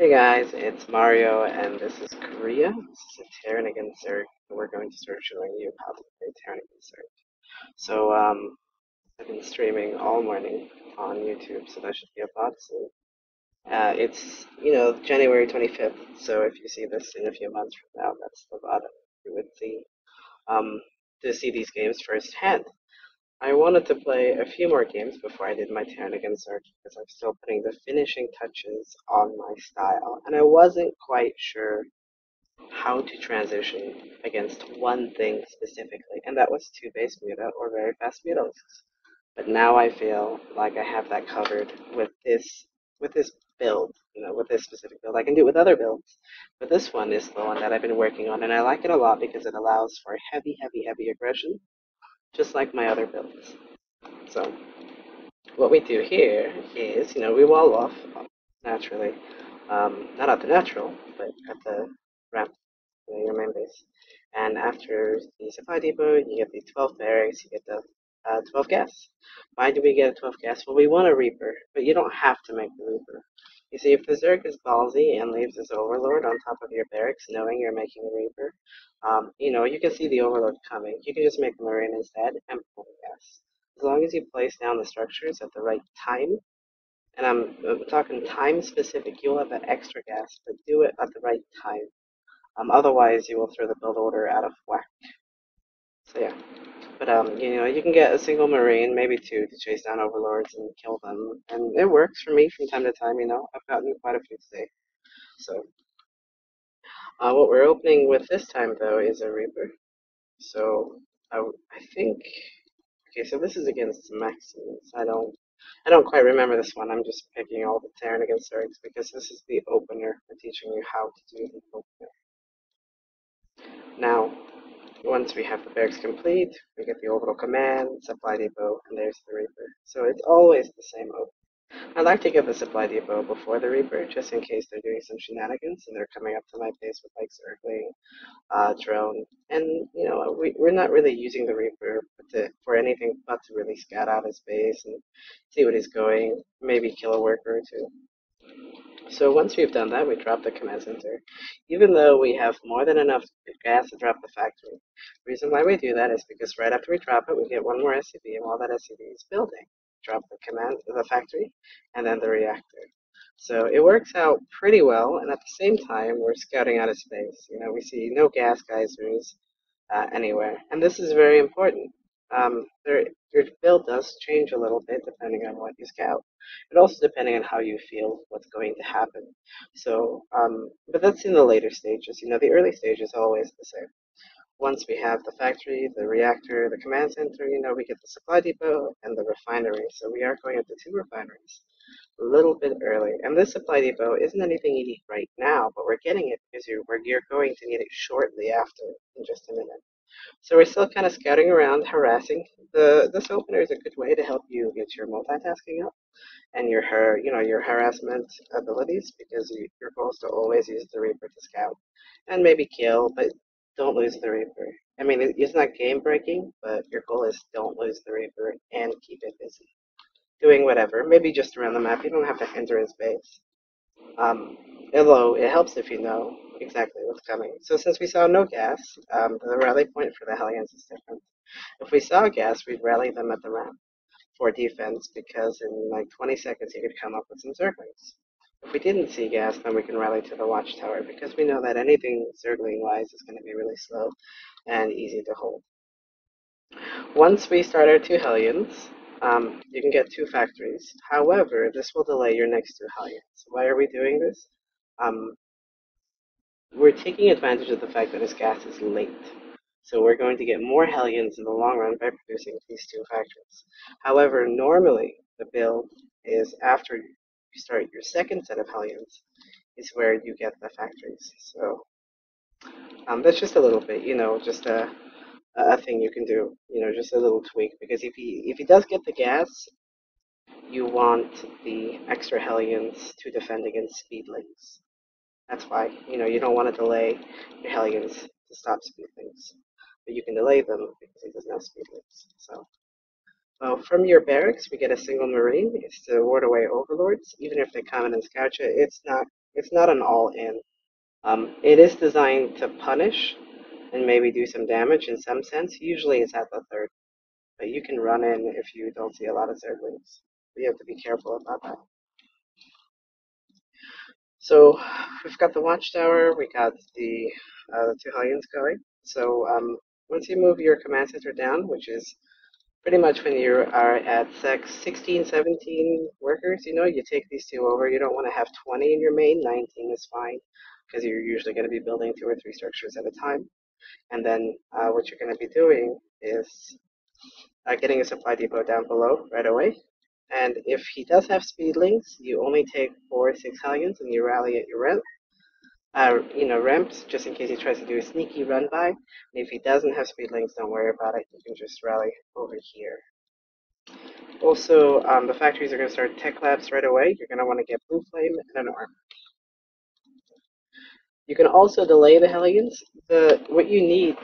Hey guys, it's Mario, and this is Korea. This is a Terran against Zerg. We're going to start showing you how to play Terran against Zerg. I've been streaming all morning on YouTube, so that should be about soon. It's January 25th, so if you see this in a few months from now, that's the bottom you would see, um, to see these games firsthand. I wanted to play a few more games before I did my Terran against Zerg because I'm still putting the finishing touches on my style, and I wasn't quite sure how to transition against one thing specifically, and that was two base muta or very fast mutalisks. But now I feel like I have that covered with this build, with this specific build. I can do it with other builds, but this one is the one that I've been working on, and I like it a lot because it allows for heavy, heavy, heavy aggression, just like my other builds. So what we do here is, we wall off naturally, not at the natural, but at the ramp, your main base. And after the supply depot, you get the 12 barracks, you get the 12 gas. Why do we get a 12 gas? Well, we want a Reaper, but you don't have to make the Reaper. You see, if the Zerg is ballsy and leaves his Overlord on top of your barracks, knowing you're making a Reaper, you can see the Overlord coming. You can just make a Marine instead and pull the gas. As long as you place down the structures at the right time, and I'm talking time specific, you'll have that extra gas, but do it at the right time. Otherwise, you will throw the build order out of whack. So yeah, but you can get a single marine, maybe two, to chase down overlords and kill them, and it works for me from time to time. I've gotten quite a few today. So what we're opening with this time though is a reaper. So I think okay, so this is against Maximus. I don't quite remember this one. I'm just picking all the Terran against Zergs because this is the opener for teaching you how to do the opener. Now, once we have the barracks complete, we get the orbital command, supply depot, and there's the Reaper. So it's always the same open. I like to get the supply depot before the Reaper, just in case they're doing some shenanigans and they're coming up to my base with like Zergling, drone, and we're not really using the Reaper for anything but to really scout out his base and see what he's going, maybe kill a worker or two. So once we've done that, we drop the command center, even though we have more than enough gas to drop the factory. The reason why we do that is because right after we drop it, we get one more SCV, and while that SCV is building, drop the factory, and then the reactor. So it works out pretty well, and at the same time, we're scouting out of space. We see no gas geysers anywhere, and this is very important. Your build does change a little bit depending on what you scout, but also depending on how you feel what's going to happen. So, but that's in the later stages. The early stage is always the same. Once we have the factory, the reactor, the command center, we get the supply depot and the refinery. So we are going into two refineries a little bit early. And this supply depot isn't anything you need right now, but we're getting it because you're going to need it shortly after in just a minute. So we're still kind of scouting around, harassing. This opener is a good way to help you get your multitasking up and your harassment abilities because your goal is to always use the Reaper to scout and maybe kill, but don't lose the Reaper. I mean, it's not game breaking, but your goal is don't lose the Reaper and keep it busy. Doing whatever, maybe just around the map. You don't have to enter his base. Um, Although it helps if you know exactly what's coming. So since we saw no gas, the rally point for the Hellions is different. If we saw gas, we'd rally them at the ramp for defense because in like 20 seconds you could come up with some Zerglings. If we didn't see gas, then we can rally to the watchtower because we know that anything Zergling-wise is going to be really slow and easy to hold. Once we start our two Hellions, you can get two factories. However, this will delay your next two Hellions. Why are we doing this? Um, we're taking advantage of the fact that his gas is late. So we're going to get more Hellions in the long run by producing these two factories. However, normally the build is after you start your second set of Hellions is where you get the factories. So that's just a little bit, just a thing you can do, just a little tweak. Because if he does get the gas, you want the extra Hellions to defend against speedlings. That's why, you don't want to delay your Hellions to stop speedlings. But you can delay them because he doesn't have speedlings. So, from your barracks, we get a single Marine. It's to ward away overlords. Even if they come in and scout you, it's not It's not an all-in. It is designed to punish and maybe do some damage in some sense. Usually it's at the third, but you can run in if you don't see a lot of Zerglings. You have to be careful about that. So we've got the watchtower, we got the two Hellions going. So once you move your command center down, which is pretty much when you are at 16, 17 workers, you take these two over. You don't want to have 20 in your main. 19 is fine because you're usually going to be building 2 or 3 structures at a time. And then what you're going to be doing is getting a supply depot down below right away. And if he does have speedlings, you only take 4 or 6 Hellions and you rally at your ramps, just in case he tries to do a sneaky run by. And if he doesn't have speedlings, don't worry about it. You can just rally over here. Also, the factories are going to start tech labs right away. You're going to want to get blue flame and an armor. You can also delay the Hellions. The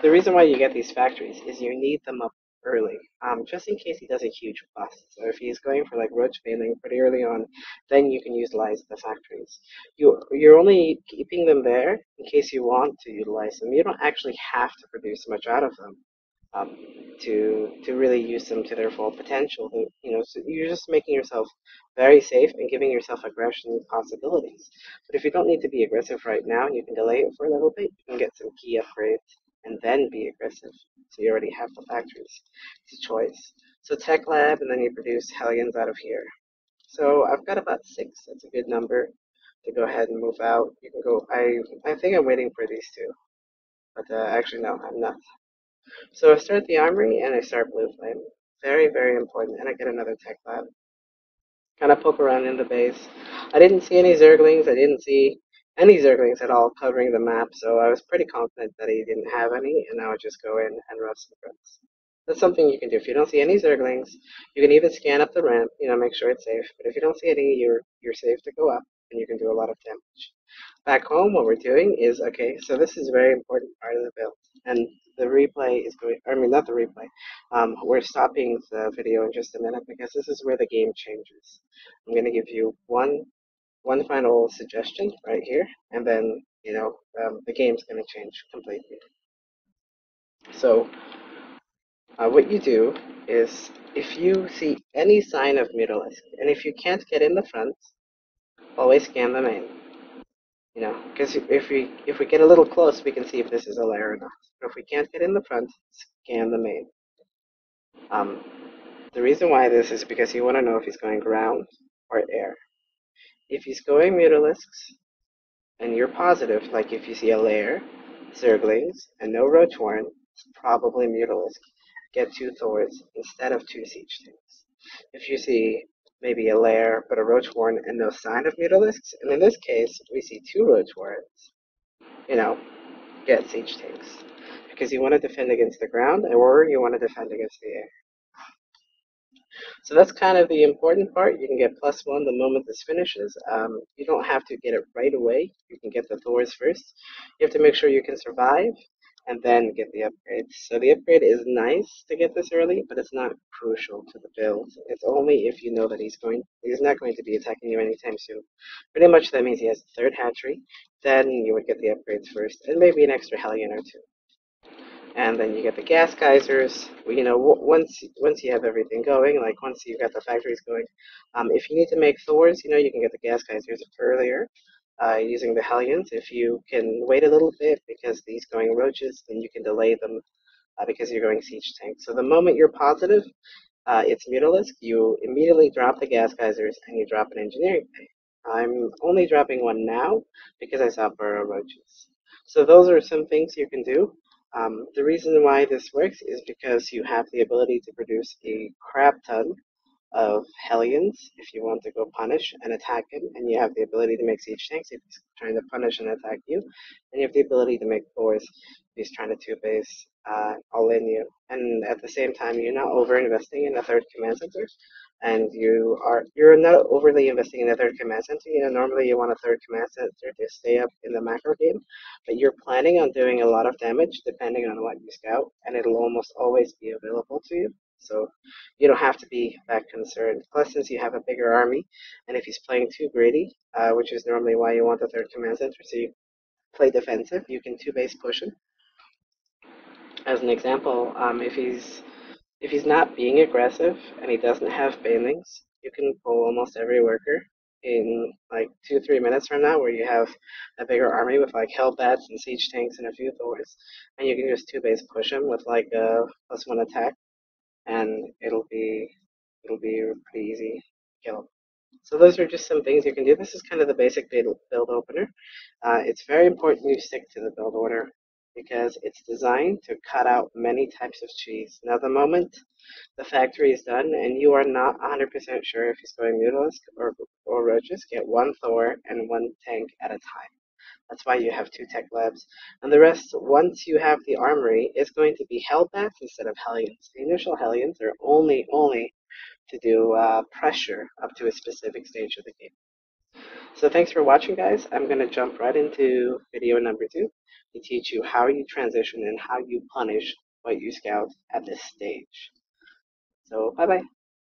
reason why you get these factories is you need them up early, just in case he does a huge bust. So if he's going for like roach failing pretty early on, then you can utilize the factories. You're only keeping them there in case you want to utilize them. You don't actually have to produce much out of them. Um, to really use them to their full potential. So you're just making yourself very safe and giving yourself aggression possibilities. But if you don't need to be aggressive right now, you can delay it for a little bit. You can get some key upgrades and then be aggressive. So you already have the factories. It's a choice. So tech lab, and then you produce Hellions out of here. So I've got about 6. That's a good number to go ahead and move out. You can go. I think I'm waiting for these two, but actually no, I'm not. So I start the armory and I start blue flame. Very, very important. And I get another tech lab. Kind of poke around in the base. I didn't see any Zerglings. I didn't see any Zerglings at all covering the map, so I was pretty confident that he didn't have any, and I would just go in and rust the grunts. That's something you can do. If you don't see any Zerglings, you can even scan up the ramp, make sure it's safe. But if you don't see any, you're safe to go up, and you can do a lot of damage. Back home, what we're doing is, okay, so this is a very important part of the build. And the replay is going, I mean, not the replay. We're stopping the video in just a minute because this is where the game changes. I'm going to give you one final suggestion right here, and then, the game's going to change completely. So, what you do is, if you see any sign of mutalisk, and if you can't get in the front, always scan the main. Because if we get a little close, we can see if this is a lair or not. But if we can't get in the front, scan the main. The reason why this is because you want to know if he's going ground or air. If he's going mutalisks, and you're positive, like if you see a lair, Zerglings, and no Roachwarren, it's probably mutalisk. Get 2 Thors instead of 2 siege tanks. If you see maybe a lair but a Roachwarren and no sign of mutalisks, and in this case we see 2 Roachwarrens, get siege tanks. Because you want to defend against the ground, or you want to defend against the air. So that's kind of the important part. You can get +1 the moment this finishes. You don't have to get it right away. You can get the Thors first. You have to make sure you can survive, and then get the upgrades. So the upgrade is nice to get this early, but it's not crucial to the build. It's only if you know that he's not going to be attacking you anytime soon. Pretty much that means he has the 3rd hatchery, then you would get the upgrades first, and maybe an extra Hellion or 2. And then you get the gas geysers. Once you have everything going, like once you've got the factories going, if you need to make Thors, you can get the gas geysers earlier using the Hellions. If you can wait a little bit because these going roaches, then you can delay them because you're going siege tank. So the moment you're positive, it's mutalisk, you immediately drop the gas geysers and you drop an engineering bay. I'm only dropping one now because I saw burrow roaches. So those are some things you can do. The reason why this works is because you have the ability to produce a crap ton of Hellions if you want to go punish and attack him, and you have the ability to make siege tanks if he's trying to punish and attack you, and you have the ability to make Thors if he's trying to 2-base all in you. And at the same time, you're not over investing in a 3rd command center, and you're not overly investing in a 3rd command center. Normally you want a 3rd command center to stay up in the macro game, but you're planning on doing a lot of damage depending on what you scout, and it'll almost always be available to you. So you don't have to be that concerned. Plus, since you have a bigger army, and if he's playing too greedy, which is normally why you want the third command center, so you play defensive, you can two-base push him. As an example, if he's not being aggressive and he doesn't have banelings, you can pull almost every worker in like 2-3 minutes from now, where you have a bigger army with like Hellbats and siege tanks and a few Thors, and you can just two-base push him with like a +1 attack, and it'll be a pretty easy kill. So those are just some things you can do. This is kind of the basic build opener. It's very important you stick to the build order because it's designed to cut out many types of cheese. Now, the moment the factory is done and you are not 100% sure if he's going Mutalisk or Roaches, get one Thor and one tank at a time. That's why you have 2 tech labs. And the rest, once you have the armory, is going to be Hellbats instead of Hellions. The initial Hellions are only to do pressure up to a specific stage of the game. So thanks for watching, guys. I'm going to jump right into video number 2 to teach you how you transition and how you punish what you scout at this stage. So bye-bye.